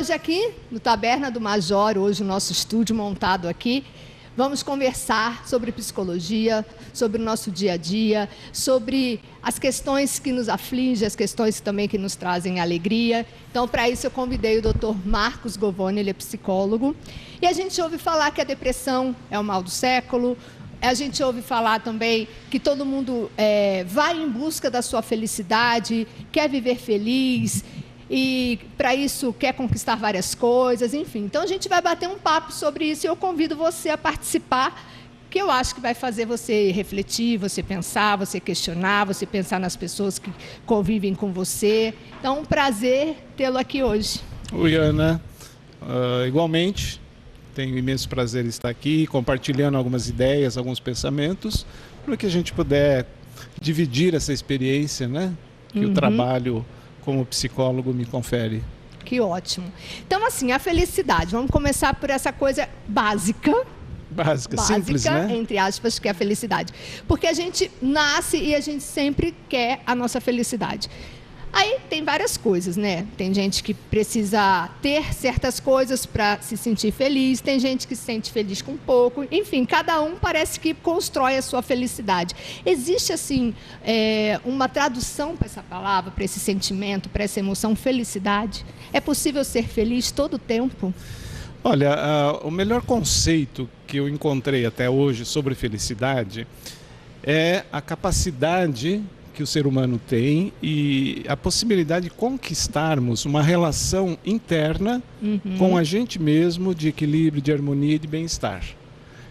hoje aqui no Taberna do Major, hoje o nosso estúdio montado aqui, vamos conversar sobre psicologia, sobre o nosso dia a dia, sobre as questões que nos afligem, as questões também que nos trazem alegria. Então, para isso eu convidei o Dr. Marcos Govoni, ele é psicólogo. E a gente ouve falar que a depressão é o mal do século. A gente ouve falar também que todo mundo vai em busca da sua felicidade, quer viver feliz e, para isso, quer conquistar várias coisas, enfim. Então, a gente vai bater um papo sobre isso e eu convido você a participar, que eu acho que vai fazer você refletir, você pensar, você questionar, você pensar nas pessoas que convivem com você. Então, um prazer tê-lo aqui hoje. Oi, Ana. Igualmente. Tenho imenso prazer em estar aqui, compartilhando algumas ideias, alguns pensamentos, para que a gente puder dividir essa experiência, né, que o trabalho como psicólogo me confere. Que ótimo. Então, assim, a felicidade. Vamos começar por essa coisa básica. Básica, simples, né? Entre aspas, que é a felicidade. Porque a gente nasce e a gente sempre quer a nossa felicidade. Aí tem várias coisas, né? Tem gente que precisa ter certas coisas para se sentir feliz, tem gente que se sente feliz com pouco, enfim, cada um parece que constrói a sua felicidade. Existe, assim, uma tradução para essa palavra, para esse sentimento, para essa emoção, felicidade? É possível ser feliz todo o tempo? Olha, o melhor conceito que eu encontrei até hoje sobre felicidade é a capacidade que o ser humano tem e a possibilidade de conquistarmos uma relação interna com a gente mesmo, de equilíbrio, de harmonia e de bem-estar.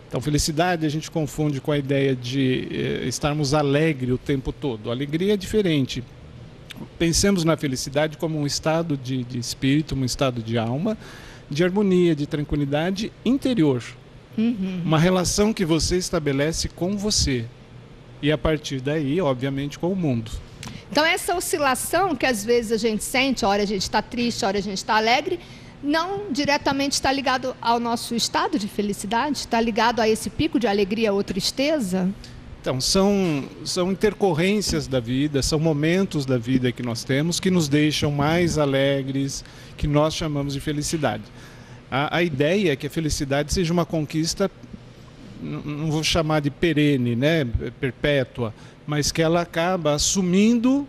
Então, felicidade a gente confunde com a ideia de estarmos alegres o tempo todo. A alegria é diferente. Pensemos na felicidade como um estado de espírito, um estado de alma, de harmonia, de tranquilidade interior. Uma relação que você estabelece com você. E a partir daí, obviamente, com o mundo. Então, essa oscilação que às vezes a gente sente, hora a gente está triste, hora a gente está alegre, não diretamente está ligado ao nosso estado de felicidade? Está ligado a esse pico de alegria ou tristeza? Então, são intercorrências da vida, são momentos da vida que nós temos que nos deixam mais alegres, que nós chamamos de felicidade. A ideia é que a felicidade seja uma conquista, não vou chamar de perene, né, perpétua, mas que ela acaba assumindo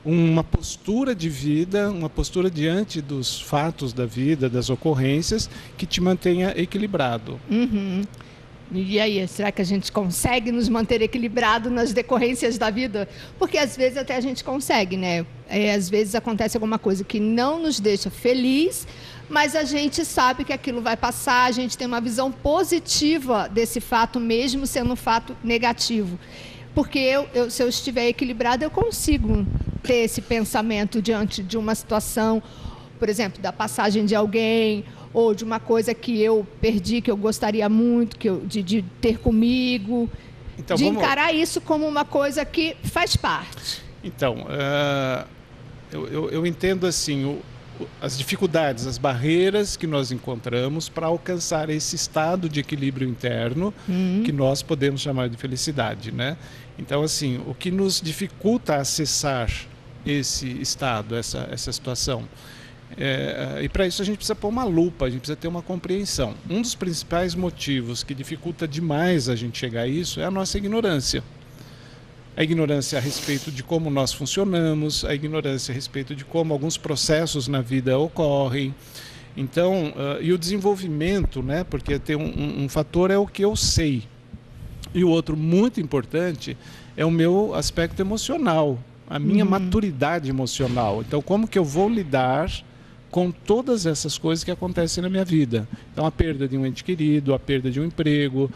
uma postura de vida, uma postura diante dos fatos da vida, das ocorrências, que te mantenha equilibrado. E aí, será que a gente consegue nos manter equilibrado nas decorrências da vida? Porque às vezes até a gente consegue, né? Às vezes acontece alguma coisa que não nos deixa feliz, mas a gente sabe que aquilo vai passar, a gente tem uma visão positiva desse fato, mesmo sendo um fato negativo. Porque se eu estiver equilibrado, eu consigo ter esse pensamento diante de uma situação, por exemplo, da passagem de alguém, ou de uma coisa que eu perdi, que eu gostaria muito de ter comigo, então, encarar isso como uma coisa que faz parte. Então, eu entendo assim, as dificuldades, as barreiras que nós encontramos para alcançar esse estado de equilíbrio interno que nós podemos chamar de felicidade, né? Então, assim, o que nos dificulta acessar esse estado, essa situação? E para isso a gente precisa pôr uma lupa, a gente precisa ter uma compreensão. Um dos principais motivos que dificulta demais a gente chegar a isso é a nossa ignorância. A ignorância a respeito de como nós funcionamos, a ignorância a respeito de como alguns processos na vida ocorrem. Então, e o desenvolvimento, né? Porque tem um fator é o que eu sei. E o outro muito importante é o meu aspecto emocional, a minha maturidade emocional. Então, como que eu vou lidar com todas essas coisas que acontecem na minha vida? Então, a perda de um ente querido, a perda de um emprego,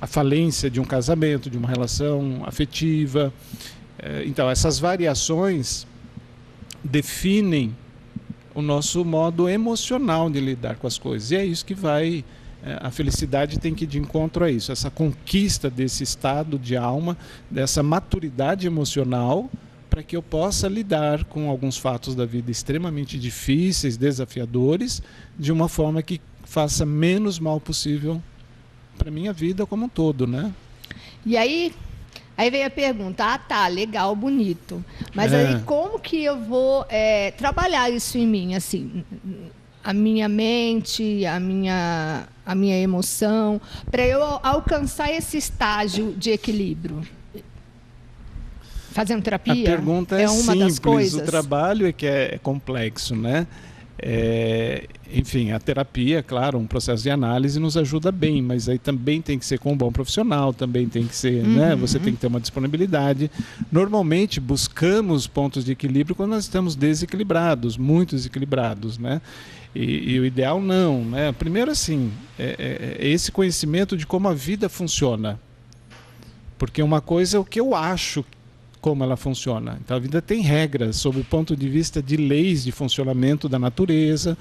a falência de um casamento, de uma relação afetiva. Então, essas variações definem o nosso modo emocional de lidar com as coisas. E é isso que vai... A felicidade tem que ir de encontro a isso, essa conquista desse estado de alma, dessa maturidade emocional, para que eu possa lidar com alguns fatos da vida extremamente difíceis, desafiadores, de uma forma que faça menos mal possível para a minha vida como um todo, né? E aí, Aí vem a pergunta, tá, legal, bonito. Mas aí como que eu vou trabalhar isso em mim, assim, a minha mente, a minha emoção, para eu alcançar esse estágio de equilíbrio? Fazendo terapia? A pergunta é uma simples, das coisas. o trabalho é que é complexo, né? Enfim, a terapia, claro, um processo de análise nos ajuda bem, mas aí também tem que ser com um bom profissional, também tem que ser, né? Você tem que ter uma disponibilidade. Normalmente buscamos pontos de equilíbrio quando nós estamos desequilibrados, muito desequilibrados, né? E o ideal não, né? Primeiro assim, esse conhecimento de como a vida funciona. Porque uma coisa é o que eu acho como ela funciona. Então a vida tem regras sob o ponto de vista de leis de funcionamento da natureza.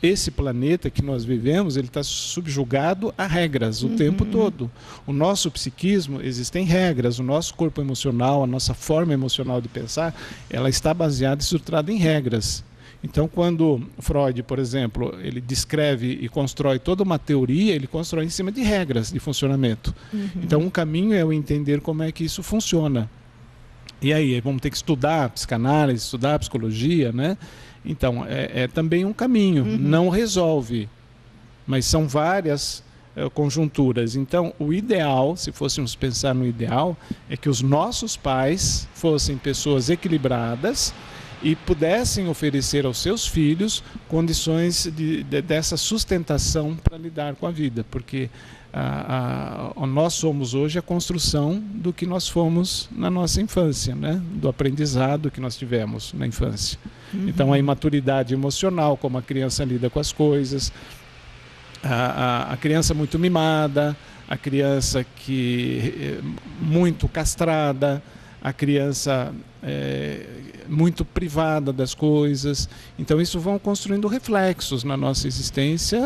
Esse planeta que nós vivemos, ele está subjugado a regras o tempo todo. O nosso psiquismo, existem regras, o nosso corpo emocional, a nossa forma emocional de pensar, ela está baseada e estruturada em regras. Então, quando Freud, por exemplo, ele descreve e constrói toda uma teoria, ele constrói em cima de regras de funcionamento. Então, um caminho é o entender como é que isso funciona. E aí, vamos ter que estudar psicanálise, estudar psicologia, né? Então, é também um caminho. Não resolve, mas são várias conjunturas. Então, o ideal, se fôssemos pensar no ideal, é que os nossos pais fossem pessoas equilibradas e pudessem oferecer aos seus filhos condições dessa sustentação para lidar com a vida, porque nós somos hoje a construção do que nós fomos na nossa infância, né? Do aprendizado que nós tivemos na infância. Então a imaturidade emocional, como a criança lida com as coisas, a criança muito mimada, a criança muito castrada, a criança muito privada das coisas. Então isso vão construindo reflexos na nossa existência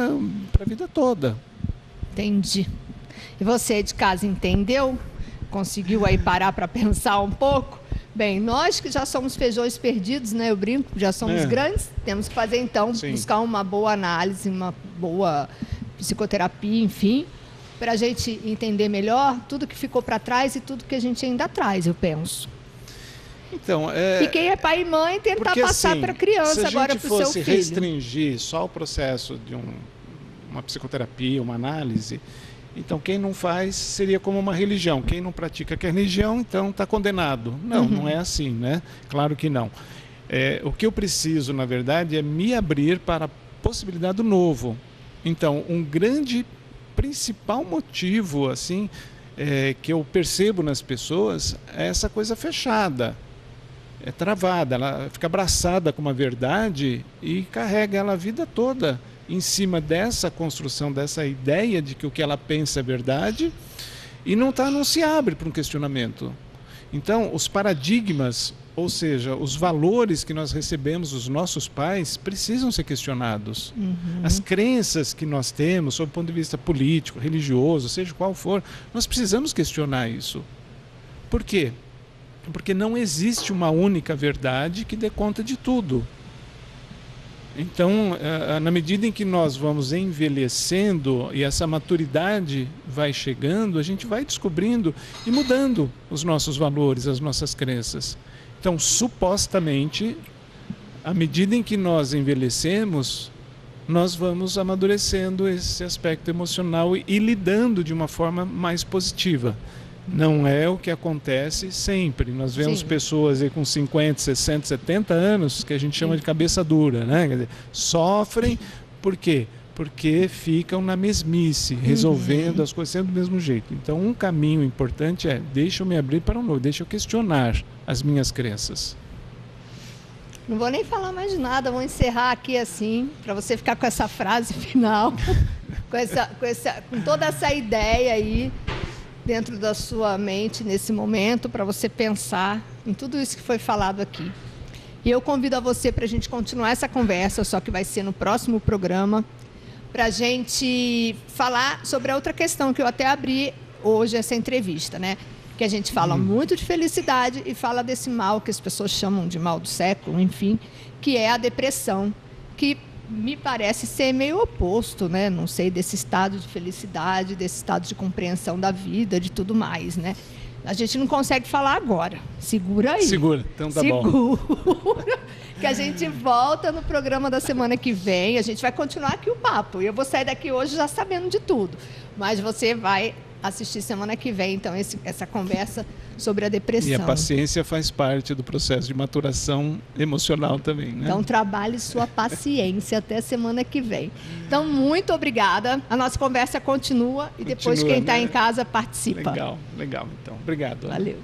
para a vida toda. Entendi. E você de casa entendeu? Conseguiu aí parar para pensar um pouco? Bem, nós que já somos feijões perdidos, né? Eu brinco, já somos grandes, temos que fazer então, buscar uma boa análise, uma boa psicoterapia, enfim, para a gente entender melhor tudo que ficou para trás e tudo que a gente ainda traz, eu penso. Então, e quem é pai e mãe tentar passar para a criança agora, para o seu filho. Se a gente fosse restringir só o processo de uma psicoterapia, uma análise, então quem não faz seria como uma religião. Quem não pratica que é religião, então está condenado. Não, não é assim, né? Claro que não. O que eu preciso, na verdade, é me abrir para a possibilidade do novo. Então, um grande principal motivo assim que eu percebo nas pessoas é essa coisa fechada, travada, ela fica abraçada com uma verdade e carrega ela a vida toda em cima dessa construção, dessa ideia de que o que ela pensa é verdade e não se abre para um questionamento. Então, os paradigmas, ou seja, os valores que nós recebemos dos nossos pais precisam ser questionados. As crenças que nós temos, sob o ponto de vista político, religioso, seja qual for, nós precisamos questionar isso. Por quê? Porque não existe uma única verdade que dê conta de tudo. Então, na medida em que nós vamos envelhecendo e essa maturidade vai chegando, a gente vai descobrindo e mudando os nossos valores, as nossas crenças. Então, supostamente, à medida em que nós envelhecemos, nós vamos amadurecendo esse aspecto emocional e lidando de uma forma mais positiva. Não é o que acontece sempre. Nós vemos pessoas aí com 50, 60, 70 anos que a gente chama de cabeça dura, né? Quer dizer, sofrem, por quê? Porque ficam na mesmice, resolvendo as coisas sempre do mesmo jeito. Então, um caminho importante deixa eu me abrir para o novo, deixa eu questionar as minhas crenças. Não vou nem falar mais nada, vou encerrar aqui assim, para você ficar com essa frase final, com toda essa ideia aí dentro da sua mente nesse momento, para você pensar em tudo isso que foi falado aqui. E eu convido a você para a gente continuar essa conversa, só que vai ser no próximo programa, para a gente falar sobre a outra questão que eu até abri hoje essa entrevista, né? Que a gente fala muito de felicidade e fala desse mal que as pessoas chamam de mal do século, enfim, que é a depressão, que me parece ser meio oposto, né? Não sei, desse estado de felicidade, desse estado de compreensão da vida, de tudo mais, né? A gente não consegue falar agora. Segura aí. Segura, então tá bom. Segura. Que a gente volta no programa da semana que vem. A gente vai continuar aqui o papo. E eu vou sair daqui hoje já sabendo de tudo. Mas você vai assistir semana que vem, então, essa conversa sobre a depressão. E a paciência faz parte do processo de maturação emocional também, né? Então, trabalhe sua paciência até semana que vem. Então, muito obrigada. A nossa conversa continua e depois quem está em casa participa. Legal, legal. Então, obrigado. Valeu.